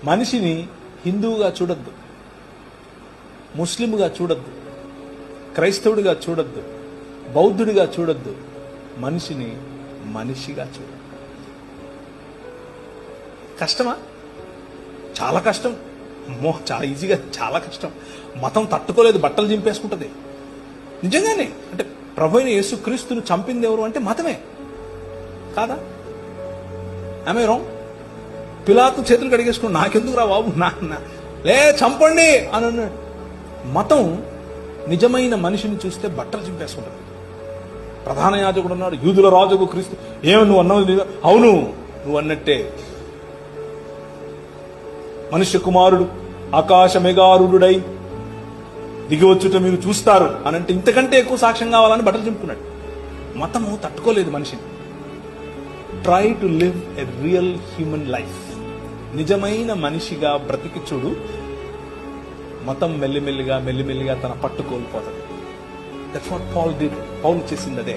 మనిషిని హిందువుగా చూడొద్దు, ముస్లింగా చూడొద్దు, క్రైస్తవుడిగా చూడొద్దు, బౌద్ధుడిగా చూడొద్దు. మనిషిని మనిషిగా చూడొద్దు. కష్టమా? చాలా కష్టం. చాలా ఈజీగా, చాలా కష్టం. మతం తట్టుకోలేదు, బట్టలు చింపేసుకుంటుంది. నిజంగానే. అంటే ప్రభు అయిన యేసుక్రీస్తును చంపింది ఎవరు అంటే మతమే కాదా? ఆమె రాంగ్? పిలాతు చేతులు కడిగేసుకుని నాకెందుకు రా బాబు, లే చంపండి అని అన్నాడు. మతం నిజమైన మనిషిని చూస్తే బట్టలు చింపేసుకుంటుంది. ప్రధాన యాజకుడు ఉన్నాడు, యూదుల రాజుకు క్రీస్తు. ఏమి నువ్వు అన్నావు? అవును, నువ్వు అన్నట్టే. మనుష్య కుమారుడు ఆకాశ మెగారుడై దిగివచ్చుట మీరు చూస్తారు అనంటే ఇంతకంటే ఎక్కువ సాక్ష్యం కావాలని బట్టలు చింపుకున్నాడు. మతము తట్టుకోలేదు మనిషిని. Try to live a real human life. నిజమైన మనిషిగా బ్రతికి చూడు. మతం మెల్లిమెల్లిగా మెల్లిమెల్లిగా తన పట్టు కోల్పోతుంది. That's what Paul did. Paul చేసింది అదే.